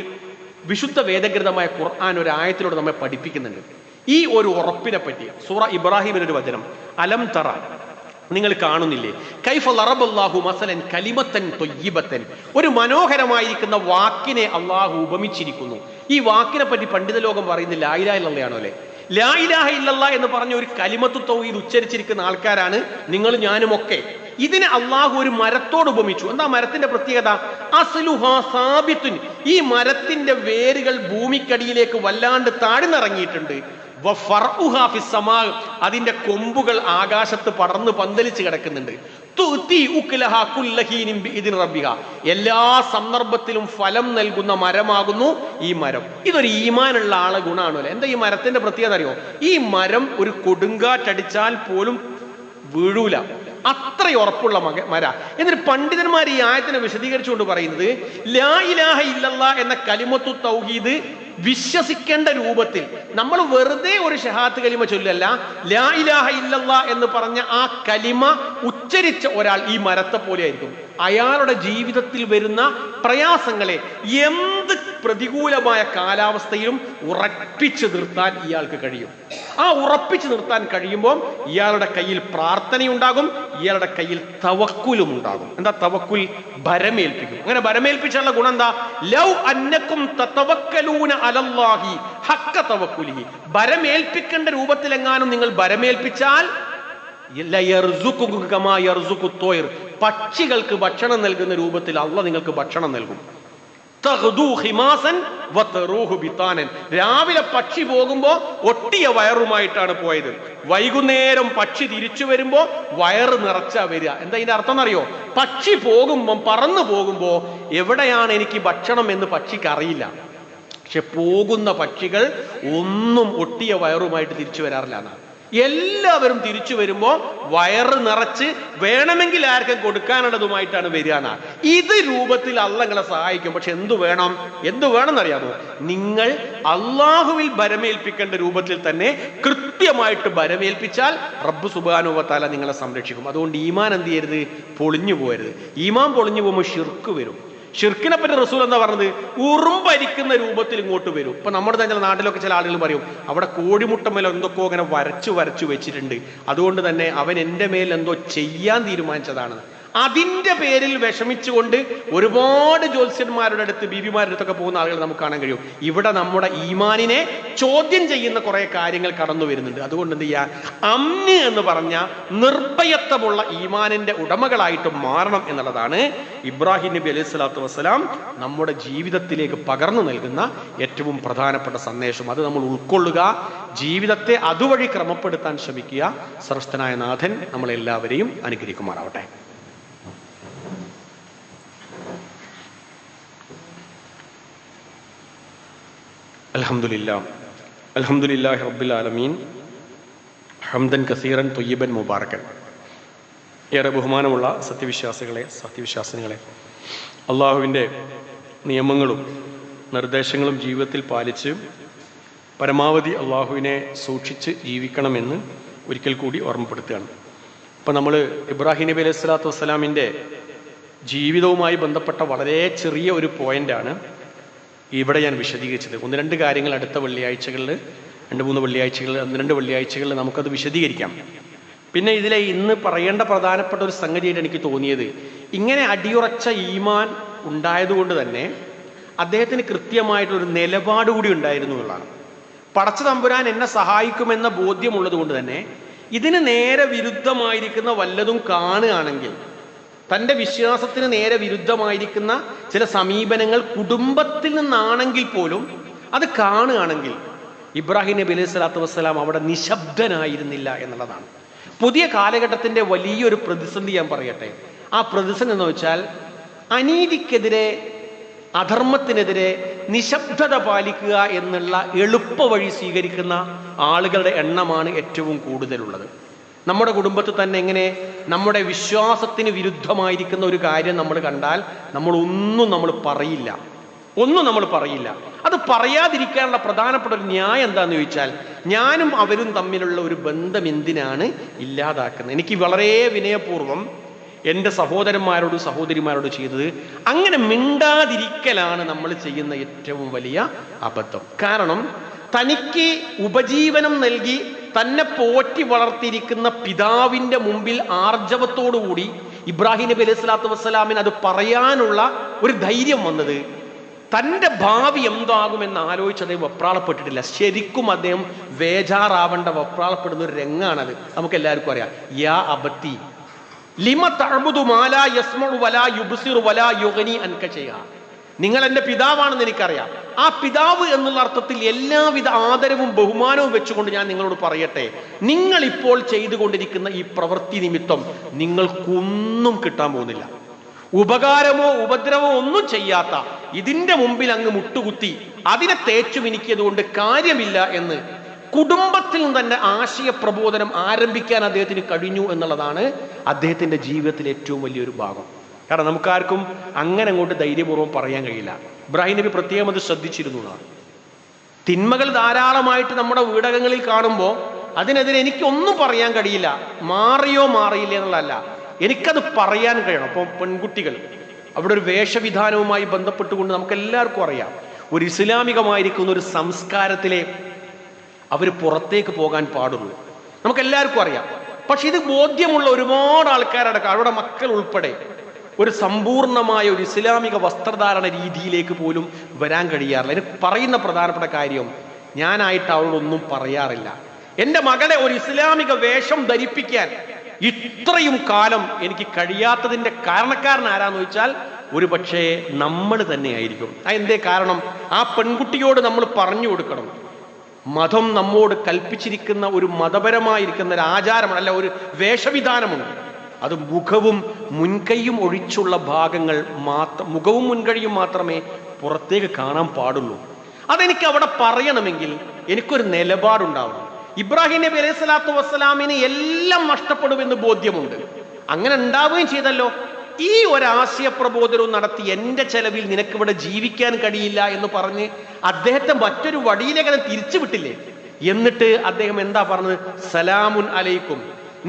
വിശുദ്ധ വേദഗ്രന്ഥമായ ഖുർആൻ ഒരു ആയത്തിലൂടെ നമ്മെ പഠിപ്പിക്കുന്നുണ്ട്. ഈ ഒരു ഉറപ്പിനെ പറ്റി സൂറ ഇബ്രാഹിമിനൊരു വചനം, അലം തറ, നിങ്ങൾ കാണുന്നില്ലേ, കൈഫ ലറബല്ലാഹു മസലൻ കലിമത്തൻ ത്വയ്യിബത്തൻ, ഒരു മനോഹരമായിരിക്കുന്ന വാക്കിനെ അള്ളാഹു ഉപമിച്ചിരിക്കുന്നു. ഈ വാക്കിനെ പറ്റി പണ്ഡിത ലോകം പറയുന്നത് ലാ ഇലാഹ ഇല്ലല്ലാഹ് അല്ലേ. ലാ ഇലാഹ ഇല്ലല്ലാഹ് എന്ന് പറഞ്ഞ ഒരു കലിമത്തു തൗഹീദ് ഉച്ചരിച്ചിരിക്കുന്ന ആൾക്കാരാണ് നിങ്ങൾ ഞാനും ഒക്കെ. ഇതിനെ അള്ളാഹു ഒരു മരത്തോട് ഉപമിച്ചു. എന്താ മരത്തിന്റെ പ്രത്യേകത? അസ്ലുഹാ സാബിത്തുൻ, ഈ മരത്തിന്റെ വേരുകൾ ഭൂമിക്കടിയിലേക്ക് വല്ലാണ്ട് താഴ്ന്നിറങ്ങിയിട്ടുണ്ട്. അതിന്റെ കൊമ്പുകൾ ആകാശത്ത് പടർന്ന് പന്തലിച്ച് കിടക്കുന്നുണ്ട്. എല്ലാ സന്ദർഭത്തിലും ഫലം നൽകുന്ന മരമാകുന്നു ഈ മരം. ഇതൊരു ഈമാനുള്ള ആളെ ഗുണമാണല്ലോ. എന്താ ഈ മരത്തിന്റെ പ്രത്യേകത അറിയോ? ഈ മരം ഒരു കൊടുങ്കാറ്റടിച്ചാൽ പോലും വീഴൂല, അത്ര ഉറപ്പുള്ള മര. എന്നിട്ട് പണ്ഡിതന്മാർ ഈ ആയത്തിനെ വിശദീകരിച്ചുകൊണ്ട് പറയുന്നത്, ലാ ഇലാഹ ഇല്ലല്ലാഹ് എന്ന കലിമത്തു തൗഹീദ് വിശ്വസിക്കേണ്ട രൂപത്തിൽ നമ്മൾ വെറുതെ ഒരു ഷഹാദത്ത് കലിമ ചൊല്ലല്ല, ലാ ഇലാഹ ഇല്ലല്ലാഹ് എന്ന് പറഞ്ഞ ആ കലിമ ഉച്ചരിച്ച ഒരാൾ ഈ മരത്തെ പോലെ ആയിരിക്കും. അയാളുടെ ജീവിതത്തിൽ വരുന്ന പ്രയാസങ്ങളെ എന്ത് പ്രതികൂലമായ കാലാവസ്ഥയിലും ഉറപ്പിച്ചു നിർത്താൻ ഇയാൾക്ക് കഴിയും. ആ ഉറപ്പിച്ചു നിർത്താൻ കഴിയുമ്പോൾ ഇയാളുടെ കയ്യിൽ പ്രാർത്ഥനയുണ്ടാകും, ഇയാളുടെ കയ്യിൽ തവക്കുലും ഉണ്ടാകും. എന്താ തവക്കുൽ? ഭരമേൽപ്പിക്കും. അങ്ങനെ ഭരമേൽപ്പിച്ചുള്ള ഗുണം എന്താ? ലൗ അന്നക്കും തതവക്കലൂന അലല്ലാഹി ഹഖ്ക തവക്കുലിഹി, ഭരമേൽപ്പിക്കേണ്ട രൂപത്തിലെങ്ങാനും നിങ്ങൾ ഭരമേൽപ്പിച്ചാൽ പക്ഷികൾക്ക് ഭക്ഷണം നൽകുന്ന രൂപത്തിൽ അള്ളാഹ് നിങ്ങൾക്ക് ഭക്ഷണം നൽകും. രാവിലെ പക്ഷി പോകുമ്പോ ഒട്ടിയ വയറുമായിട്ടാണ് പോയത്, വൈകുന്നേരം പക്ഷി തിരിച്ചു വരുമ്പോ വയറ് നിറച്ചാ വരിക. എന്താ ഇതിന്റെ അർത്ഥം എന്നറിയോ? പക്ഷി പോകുമ്പോ, പറന്നു പോകുമ്പോ എവിടെയാണ് എനിക്ക് ഭക്ഷണം എന്ന് പക്ഷിക്ക് അറിയില്ല. പക്ഷെ പോകുന്ന പക്ഷികൾ ഒന്നും ഒട്ടിയ വയറുമായിട്ട് തിരിച്ചു വരാറില്ല. എല്ലാവരും തിരിച്ചു വരുമ്പോ വയറ് നിറച്ച് വേണമെങ്കിൽ ആർക്കും കൊടുക്കാനുള്ളതുമായിട്ടാണ് വരിക. ഇത് രൂപത്തിൽ അള്ളാഹ് നിങ്ങളെ സഹായിക്കും. പക്ഷെ എന്തു വേണം എന്നറിയാമോ? നിങ്ങൾ അള്ളാഹുവിൽ ഭരമേൽപ്പിക്കേണ്ട രൂപത്തിൽ തന്നെ കൃത്യമായിട്ട് ഭരമേൽപ്പിച്ചാൽ റബ്ബ് സുബ്ഹാനഹു വ തആല നിങ്ങളെ സംരക്ഷിക്കും. അതുകൊണ്ട് ഈമാൻ എന്ത് ചെയ്യരുത്? പൊളിഞ്ഞു പോകരുത്. ഈമാൻ പൊളിഞ്ഞു പോകുമ്പോൾ ഷിർക്ക് വരും. ഷിർക്കിനെ പറ്റി റസൂൽ എന്താ പറഞ്ഞത്? ഉറുമ്പരിക്കുന്ന രൂപത്തിൽ ഇങ്ങോട്ട് വരും. ഇപ്പൊ നമ്മുടെ തന്നെ നാട്ടിലൊക്കെ ചില ആളുകൾ പറയും, അവിടെ കോഴിമുട്ടമേൽ എന്തൊക്കെയോ അങ്ങനെ വരച്ചു വെച്ചിട്ടുണ്ട്, അതുകൊണ്ട് തന്നെ അവൻ എൻ്റെ മേൽ എന്തോ ചെയ്യാൻ തീരുമാനിച്ചതാണ്. അതിന്റെ പേരിൽ വിഷമിച്ചുകൊണ്ട് ഒരുപാട് ജ്യോത്സ്യന്മാരുടെ അടുത്ത്, ബീബിമാരുടെ അടുത്തൊക്കെ പോകുന്ന ആളുകൾ നമുക്ക് കാണാൻ കഴിയും. ഇവിടെ നമ്മുടെ ഈമാനിനെ ചോദ്യം ചെയ്യുന്ന കുറെ കാര്യങ്ങൾ കടന്നു വരുന്നുണ്ട്. അതുകൊണ്ട് എന്ത് ചെയ്യാ? അമ്ന് എന്ന് പറഞ്ഞ നിർഭയത്വമുള്ള ഈമാനിന്റെ ഉടമകളായിട്ട് മാറണം എന്നുള്ളതാണ് ഇബ്രാഹിം നബി അലൈഹി സ്വലാത്തു വസ്സലാം നമ്മുടെ ജീവിതത്തിലേക്ക് പകർന്നു നൽകുന്ന ഏറ്റവും പ്രധാനപ്പെട്ട സന്ദേശം. അത് നമ്മൾ ഉൾക്കൊള്ളുക, ജീവിതത്തെ അതുവഴി ക്രമപ്പെടുത്താൻ ശ്രമിക്കുക. സർവ്വസ്ഥനായ നാഥൻ നമ്മളെല്ലാവരെയും അനുഗ്രഹിക്കുമാറാവട്ടെ. അൽഹംദുലില്ലാഹി റബ്ബിൽ ആലമീൻ ഹംദൻ കസീറൻ ത്വയ്യിബൻ മുബാറകൻ. ഏറെ ബഹുമാനമുള്ള സത്യവിശ്വാസികളെ, അള്ളാഹുവിൻ്റെ നിയമങ്ങളും നിർദ്ദേശങ്ങളും ജീവിതത്തിൽ പാലിച്ച് പരമാവധി അള്ളാഹുവിനെ സൂക്ഷിച്ച് ജീവിക്കണമെന്ന് ഒരിക്കൽ കൂടി ഓർമ്മപ്പെടുത്തുകയാണ്. ഇപ്പം നമ്മൾ ഇബ്രാഹിം നബി അലൈഹി സ്വലാത്തു വസ്സലാമിൻ്റെ ജീവിതവുമായി ബന്ധപ്പെട്ട വളരെ ചെറിയ ഒരു പോയിൻ്റാണ് ഇവിടെ ഞാൻ വിശദീകരിച്ചത്. ഒന്ന് രണ്ട് കാര്യങ്ങൾ അടുത്ത വെള്ളിയാഴ്ചകളിൽ 2 വെള്ളിയാഴ്ചകളിൽ നമുക്കത് വിശദീകരിക്കാം. പിന്നെ ഇതിലെ ഇന്ന് പറയേണ്ട പ്രധാനപ്പെട്ട ഒരു സംഗതിയായിട്ട് എനിക്ക് തോന്നിയത്, ഇങ്ങനെ അടിയുറച്ച ഈമാൻ ഉണ്ടായതുകൊണ്ട് തന്നെ അദ്ദേഹത്തിന് കൃത്യമായിട്ടൊരു നിലപാട് കൂടി ഉണ്ടായിരുന്നു എന്നുള്ളതാണ്. പടച്ച തമ്പുരാൻ എന്നെ സഹായിക്കുമെന്ന ബോധ്യമുള്ളത് കൊണ്ട് തന്നെ ഇതിന് നേരെ വിരുദ്ധമായിരിക്കുന്ന വല്ലതും കാണുകയാണെങ്കിൽ, തൻ്റെ വിശ്വാസത്തിന് നേരെ വിരുദ്ധമായിരിക്കുന്ന ചില സമീപനങ്ങൾ കുടുംബത്തിൽ നിന്നാണെങ്കിൽ പോലും അത് കാണുകയാണെങ്കിൽ ഇബ്രാഹിം നബി അലൈഹി സ്വലാത്തു വസ്സലാം അവിടെ നിശബ്ദനായിരുന്നില്ല എന്നുള്ളതാണ്. പുതിയ കാലഘട്ടത്തിൻ്റെ വലിയൊരു പ്രതിസന്ധി ഞാൻ പറയട്ടെ. ആ പ്രതിസന്ധി എന്ന് വെച്ചാൽ അനീതിക്കെതിരെ, അധർമ്മത്തിനെതിരെ നിശബ്ദത പാലിക്കുക എന്നുള്ള എളുപ്പ വഴി സ്വീകരിക്കുന്ന ആളുകളുടെ എണ്ണമാണ് ഏറ്റവും കൂടുതലുള്ളത്. നമ്മുടെ കുടുംബത്തിൽ തന്നെ എങ്ങനെ നമ്മുടെ വിശ്വാസത്തിന് വിരുദ്ധമായിരിക്കുന്ന ഒരു കാര്യം നമ്മൾ കണ്ടാൽ നമ്മൾ പറയില്ല. അത് പറയാതിരിക്കാനുള്ള പ്രധാനപ്പെട്ട ഒരു ന്യായം എന്താണെന്ന് ചോദിച്ചാൽ, ഞാനും അവരും തമ്മിലുള്ള ഒരു ബന്ധം എന്തിനാണ് ഇല്ലാതാക്കുന്നത്? എനിക്ക് വളരെ വിനയപൂർവ്വം എൻ്റെ സഹോദരന്മാരോട് സഹോദരിമാരോട് ചെയ്തത് അങ്ങനെ മിണ്ടാതിരിക്കലാണ് നമ്മൾ ചെയ്യുന്ന ഏറ്റവും വലിയ അബദ്ധം. കാരണം തനിക്ക് ഉപജീവനം നൽകി തന്നെ പോറ്റി വളർത്തിയിരിക്കുന്ന പിതാവിൻ്റെ മുമ്പിൽ ആർജവത്തോടുകൂടി ഇബ്രാഹിം നബി അലൈഹി സ്വലാത്തു വസ്സലാമിന് അത് പറയാനുള്ള ഒരു ധൈര്യം വന്നത് തൻ്റെ ഭാവി എന്താകുമെന്ന് ആലോചിച്ച് അദ്ദേഹം വെപ്രാളപ്പെട്ടിട്ടില്ല. ശരിക്കും അദ്ദേഹം വേജാറാവേണ്ട, വെപ്രാളപ്പെടുന്ന ഒരു രംഗാണത്. നമുക്ക് എല്ലാവർക്കും അറിയാം. യാ അബത്തി ലിമ തഅബുദു മാ ലാ യസ്മഉ വലാ യുബ്സിറു വലാ യുഗ്നി അൻക ശൈഅ. നിങ്ങൾ എൻ്റെ പിതാവാണെന്ന് എനിക്കറിയാം. ആ പിതാവ് എന്നുള്ള അർത്ഥത്തിൽ എല്ലാവിധ ആദരവും ബഹുമാനവും വെച്ചുകൊണ്ട് ഞാൻ നിങ്ങളോട് പറയട്ടെ, നിങ്ങൾ ഇപ്പോൾ ചെയ്തുകൊണ്ടിരിക്കുന്ന ഈ പ്രവൃത്തി നിമിത്തം നിങ്ങൾക്കൊന്നും കിട്ടാൻ പോകുന്നില്ല. ഉപകാരമോ ഉപദ്രവമോ ഒന്നും ചെയ്യാത്ത ഇതിൻ്റെ മുമ്പിൽ അങ്ങ് മുട്ടുകുത്തി അതിനെ തേച്ചു മിനിക്കിയത് കൊണ്ട് കാര്യമില്ല എന്ന് കുടുംബത്തിൽ നിന്ന് തന്നെ ആശയപ്രബോധനം ആരംഭിക്കാൻ അദ്ദേഹത്തിന് കഴിഞ്ഞു എന്നുള്ളതാണ് അദ്ദേഹത്തിൻ്റെ ജീവിതത്തിലെ ഏറ്റവും വലിയൊരു ഭാഗം. കാരണം നമുക്കാർക്കും അങ്ങനെ അങ്ങോട്ട് ധൈര്യപൂർവ്വം പറയാൻ കഴിയില്ല. ഇബ്രാഹിം നബി പ്രത്യേകം അത് ശ്രദ്ധിച്ചിരുന്നു. തിന്മകൾ ധാരാളമായിട്ട് നമ്മുടെ വീടകങ്ങളിൽ കാണുമ്പോൾ അതിനെതിരെ എനിക്കൊന്നും പറയാൻ കഴിയില്ല, മാറിയില്ല എന്നുള്ളതല്ല, എനിക്കത് പറയാൻ കഴിയണം. അപ്പോൾ പെൺകുട്ടികൾ അവിടെ ഒരു വേഷവിധാനവുമായി ബന്ധപ്പെട്ടുകൊണ്ട് നമുക്ക് എല്ലാവർക്കും അറിയാം, ഒരു ഇസ്ലാമികമായിരിക്കുന്ന ഒരു സംസ്കാരത്തിലെ അവർ പുറത്തേക്ക് പോകാൻ പാടുള്ളൂ, നമുക്കെല്ലാവർക്കും അറിയാം. പക്ഷെ ഇത് ബോധ്യമുള്ള ഒരുപാട് ആൾക്കാരടക്കം, അവരുടെ മക്കൾ ഉൾപ്പെടെ ഒരു സമ്പൂർണമായ ഒരു ഇസ്ലാമിക വസ്ത്രധാരണ രീതിയിലേക്ക് പോലും വരാൻ കഴിയാറില്ല. എനിക്ക് പറയുന്ന പ്രധാനപ്പെട്ട കാര്യം, ഞാനായിട്ട് അവളൊന്നും പറയാറില്ല. എൻ്റെ മകളെ ഒരു ഇസ്ലാമിക വേഷം ധരിപ്പിക്കാൻ ഇത്രയും കാലം എനിക്ക് കഴിയാത്തതിൻ്റെ കാരണക്കാരൻ ആരാന്ന് ചോദിച്ചാൽ ഒരു പക്ഷേ നമ്മൾ തന്നെയായിരിക്കും. എന്തേ കാരണം? ആ പെൺകുട്ടിയോട് നമ്മൾ പറഞ്ഞു കൊടുക്കണം, മതം നമ്മോട് കൽപ്പിച്ചിരിക്കുന്ന ഒരു മതപരമായിരിക്കുന്ന ഒരു ആചാരമാണ്, അല്ല ഒരു വേഷവിധാനമുണ്ട്. അത് മുഖവും മുൻകൈയും ഒഴിച്ചുള്ള ഭാഗങ്ങൾ മാത്രം, മുഖവും മുൻകൈയും മാത്രമേ പുറത്തേക്ക് കാണാൻ പാടുള്ളൂ. അതെനിക്ക് അവിടെ പറയണമെങ്കിൽ എനിക്കൊരു നിലപാടുണ്ടാവണം. ഇബ്രാഹിം നബി അലൈഹി സ്വലാത്തു വസ്സലാമിന് എല്ലാം നഷ്ടപ്പെടുമെന്ന് ബോധ്യമുണ്ട്. അങ്ങനെ ഉണ്ടാവുകയും ചെയ്തല്ലോ. ഈ ഒരാശയപ്രബോധനവും നടത്തി എൻ്റെ ചെലവിൽ നിനക്കിവിടെ ജീവിക്കാൻ കഴിയില്ല എന്ന് പറഞ്ഞ് അദ്ദേഹത്തെ മറ്റൊരു വടിയിലേക്ക് തിരിച്ചു വിട്ടില്ലേ? എന്നിട്ട് അദ്ദേഹം എന്താ പറഞ്ഞത്? സലാമുൻ അലൈക്കും,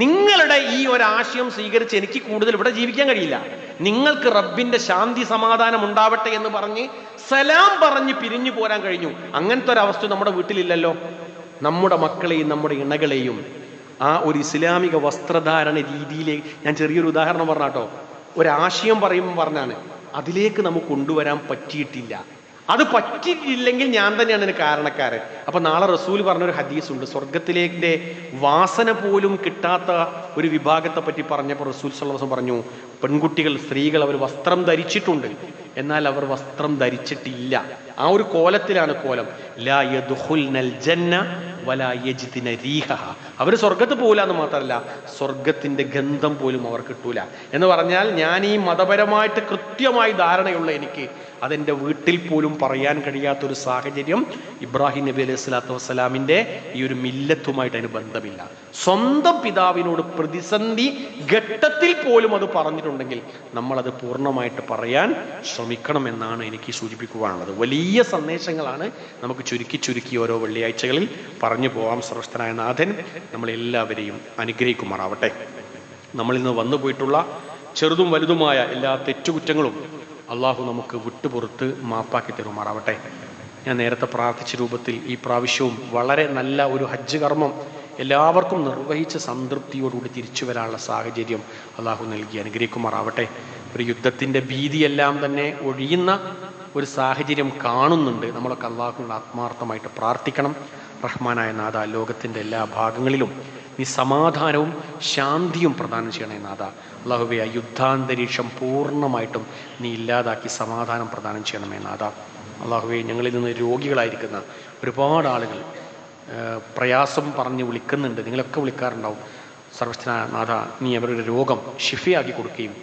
നിങ്ങളുടെ ഈ ഒരാശയം സ്വീകരിച്ച് എനിക്ക് കൂടുതൽ ഇവിടെ ജീവിക്കാൻ കഴിയില്ല, നിങ്ങൾക്ക് റബ്ബിന്റെ ശാന്തി സമാധാനം ഉണ്ടാവട്ടെ എന്ന് പറഞ്ഞ് സലാം പറഞ്ഞ് പിരിഞ്ഞു പോരാൻ കഴിഞ്ഞു. അങ്ങനത്തെ ഒരവസ്ഥ നമ്മുടെ വീട്ടിലില്ലല്ലോ. നമ്മുടെ മക്കളെയും നമ്മുടെ ഇണകളെയും ആ ഒരു ഇസ്ലാമിക വസ്ത്രധാരണ രീതിയിലേക്ക്, ഞാൻ ചെറിയൊരു ഉദാഹരണം പറഞ്ഞാട്ടോ, ഒരാശയം പറയുമ്പോൾ പറഞ്ഞാണ്, അതിലേക്ക് നമുക്ക് കൊണ്ടുവരാൻ പറ്റിയിട്ടില്ല. അത് പറ്റിയിട്ടില്ലെങ്കിൽ ഞാൻ തന്നെയാണ് അതിന് കാരണക്കാരൻ. അപ്പൊ നാളെ റസൂൽ പറഞ്ഞൊരു ഹദീസ് ഉണ്ട്, സ്വർഗത്തിലേക്ക് വാസന പോലും കിട്ടാത്ത ഒരു വിഭാഗത്തെ പറ്റി പറഞ്ഞപ്പോൾ റസൂൽ സ്വല്ലല്ലാഹു അലൈഹി വസല്ലം പറഞ്ഞു, പെൺകുട്ടികൾ, സ്ത്രീകൾ അവർ വസ്ത്രം ധരിച്ചിട്ടുണ്ട്, എന്നാൽ അവർ വസ്ത്രം ധരിച്ചിട്ടില്ല. ആ ഒരു കോലത്തിലാണ് കോലം. ലാ യദ്ഖുൽനൽ ജന്ന വലാ യജ്ദിന റീഹഹ, അവർ സ്വർഗത്ത് പോകില്ല എന്ന് മാത്രമല്ല സ്വർഗത്തിന്റെ ഗന്ധം പോലും അവർ കിട്ടൂല എന്ന് പറഞ്ഞാൽ, ഞാൻ ഈ മതപരമായിട്ട് കൃത്യമായി ധാരണയുള്ള എനിക്ക് അതെൻ്റെ വീട്ടിൽ പോലും പറയാൻ കഴിയാത്തൊരു സാഹചര്യം ഇബ്രാഹിം നബി അലൈഹി സ്വലാത്തു വസ്സലാമിൻ്റെ ഈ ഒരു മില്ലത്തുമായിട്ട് അതിന് ബന്ധമില്ല. സ്വന്തം പിതാവിനോട് പ്രതിസന്ധി ഘട്ടത്തിൽ പോലും അത് പറഞ്ഞിട്ടുണ്ടെങ്കിൽ നമ്മളത് പൂർണ്ണമായിട്ട് പറയാൻ ശ്രമിക്കണം എന്നാണ് എനിക്ക് സൂചിപ്പിക്കുവാനുള്ളത്. വലിയ സന്ദേശങ്ങളാണ് നമുക്ക് ചുരുക്കി ഓരോ വെള്ളിയാഴ്ചകളിൽ പറഞ്ഞു പോകാം. സർവ്വശക്തനായ നാഥൻ നമ്മളെല്ലാവരെയും അനുഗ്രഹിക്കുമാറാവട്ടെ. നമ്മളിൽ നിന്ന് വന്നു പോയിട്ടുള്ള ചെറുതും വലുതുമായ എല്ലാ തെറ്റുകുറ്റങ്ങളും അള്ളാഹു നമുക്ക് വിട്ടുപുറത്ത് മാപ്പാക്കി തരുമാറാവട്ടെ. ഞാൻ നേരത്തെ പ്രാർത്ഥിച്ച രൂപത്തിൽ ഈ പ്രാവശ്യവും വളരെ നല്ല ഒരു ഹജ്ജ് കർമ്മം എല്ലാവർക്കും നിർവഹിച്ച് സംതൃപ്തിയോടുകൂടി തിരിച്ചു വരാനുള്ള സാഹചര്യം അള്ളാഹു നൽകി അനുഗ്രഹിക്കുമാറാവട്ടെ. ഒരു യുദ്ധത്തിൻ്റെ ഭീതിയെല്ലാം തന്നെ ഒഴിയുന്ന ഒരു സാഹചര്യം കാണുന്നുണ്ട്. നമ്മളൊക്കെ അള്ളാഹുവിനോട് ആത്മാർത്ഥമായിട്ട് പ്രാർത്ഥിക്കണം. റഹ്മാനായ നാഥ, ലോകത്തിൻ്റെ എല്ലാ ഭാഗങ്ങളിലും നീ സമാധാനവും ശാന്തിയും പ്രദാനം ചെയ്യണേ നാഥ. അള്ളാഹുവേ, ആ യുദ്ധാന്തരീക്ഷം പൂർണ്ണമായിട്ടും നീ ഇല്ലാതാക്കി സമാധാനം പ്രദാനം ചെയ്യണമേ നാഥ. അള്ളാഹുവേ, ഞങ്ങളിൽ നിന്ന് രോഗികളായിരിക്കുന്ന ഒരുപാട് ആളുകൾ പ്രയാസം പറഞ്ഞ് വിളിക്കുന്നുണ്ട്. നിങ്ങളൊക്കെ വിളിക്കാറുണ്ടാവും. സർവ്വശക്തനായ നാഥ, നീ അവരുടെ രോഗം ശിഫയാക്കി കൊടുക്കുകയും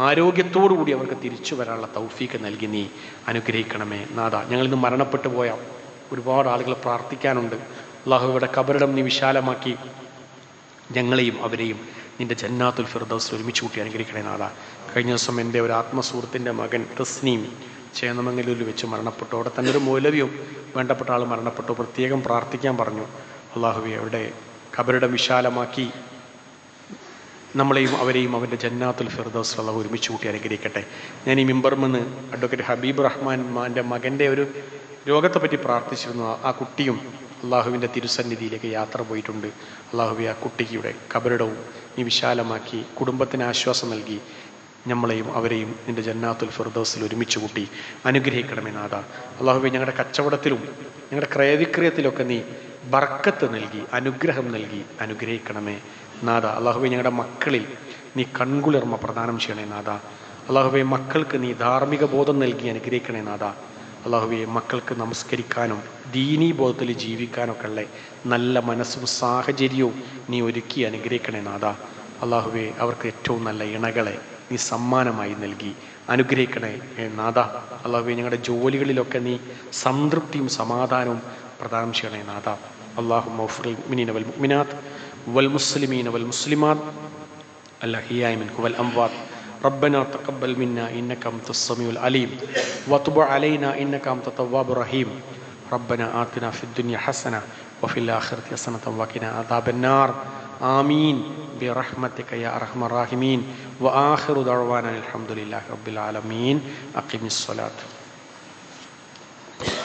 ആരോഗ്യത്തോടു കൂടി അവർക്ക് തിരിച്ചു വരാനുള്ള തൗഫീക്ക് നൽകി നീ അനുഗ്രഹിക്കണമേ നാഥ. ഞങ്ങളിന്ന് മരണപ്പെട്ടു പോയ ഒരുപാട് ആളുകൾ പ്രാർത്ഥിക്കാനുണ്ട്. അള്ളാഹുവിടെ ഖബറിടം നീ വിശാലമാക്കി ഞങ്ങളെയും അവരെയും നിൻ്റെ ജന്നാത്തുൽ ഫിർദൗസിൽ ഒരുമിച്ച് കൂട്ടി അനുഗ്രഹിക്കണേ നാഥ. കഴിഞ്ഞ ദിവസം എൻ്റെ ഒരു ആത്മസുഹൃത്തിൻ്റെ മകൻ തസ്നീം ചേന്നമംഗലൂരിൽ വെച്ച് മരണപ്പെട്ടു. അവിടെ തന്നെ ഒരു മൗലവിയും വേണ്ടപ്പെട്ട ആൾ മരണപ്പെട്ടു. പ്രത്യേകം പ്രാർത്ഥിക്കാൻ പറഞ്ഞു. അള്ളാഹുവേ, അവരുടെ ഖബറിടം വിശാലമാക്കി നമ്മളെയും അവരെയും അവൻ്റെ ജന്നാത്തുൽ ഫിർദൗസിൽ അള്ളാഹു ഒരുമിച്ച് കൂട്ടി അനുഗ്രഹിക്കട്ടെ. ഞാൻ ഈ മിമ്പർമെന്ന് അഡ്വക്കേറ്റ് ഹബീബ് റഹ്മാൻ്റെ മകൻ്റെ ഒരു രോഗത്തെപ്പറ്റി പ്രാർത്ഥിച്ചിരുന്നു. ആ കുട്ടിയും അള്ളാഹുവിൻ്റെ തിരുസന്നിധിയിലേക്ക് യാത്ര പോയിട്ടുണ്ട്. അള്ളാഹുവെ, ആ കുട്ടിയുടെ ഖബറിടവും നീ വിശാലമാക്കി കുടുംബത്തിന് ആശ്വാസം നൽകി നമ്മളെയും അവരെയും നിൻ്റെ ജന്നാത്തുൽ ഫിർദൗസിൽ ഒരുമിച്ച് കൂട്ടി അനുഗ്രഹിക്കണമേ നാഥ. അള്ളാഹുവെ, ഞങ്ങളുടെ കച്ചവടത്തിലും ഞങ്ങളുടെ ക്രയവിക്രയത്തിലൊക്കെ നീ ബർക്കത്ത് നൽകി അനുഗ്രഹം നൽകി അനുഗ്രഹിക്കണമേ നാഥ. അള്ളാഹുവെ, ഞങ്ങളുടെ മക്കളിൽ നീ കൺകുളിർമ പ്രദാനം ചെയ്യണേ നാഥ. അള്ളാഹുവെ, മക്കൾക്ക് നീ ധാർമ്മിക ബോധം നൽകി അനുഗ്രഹിക്കണേ നാഥ. അള്ളാഹുവെ, മക്കൾക്ക് നമസ്കരിക്കാനും ദീനീ ബോധത്തിൽ ജീവിക്കാനൊക്കെ ഉള്ള നല്ല മനസ്സും സാഹചര്യവും നീ ഒരുക്കി അനുഗ്രഹിക്കണേ നാഥ. അള്ളാഹുവെ, അവർക്ക് ഏറ്റവും നല്ല ഇണകളെ നീ സമ്മാനമായി നൽകി അനുഗ്രഹിക്കണേ നാഥ. അള്ളാഹുവെ, ഞങ്ങളുടെ ജോലികളിലൊക്കെ നീ സംതൃപ്തിയും സമാധാനവും പ്രദാനം ചെയ്യണേ നാഥ. അല്ലാഹുമ്മ ഗ്ഫിറിൽ മുഅ്മിനീന വൽ മുഅ്മിനാത്ത് വൽ മുസ്ലിമീന വൽ മുസ്ലിമാത്ത് അൽഅഹ്യാഇ മിൻഹും വൽ അംവാത്ത്. ربنا تقبل منا إنك أنت السميع العليم وتب علينا إنك أنت التواب الرحيم. ربنا آتنا في الدنيا حسنة وفي الآخرة حسنة وقنا عذاب النار. آمين برحمتك يا أرحم الراحمين. وآخر دعوانا الحمد لله رب العالمين. أقم الصلاة.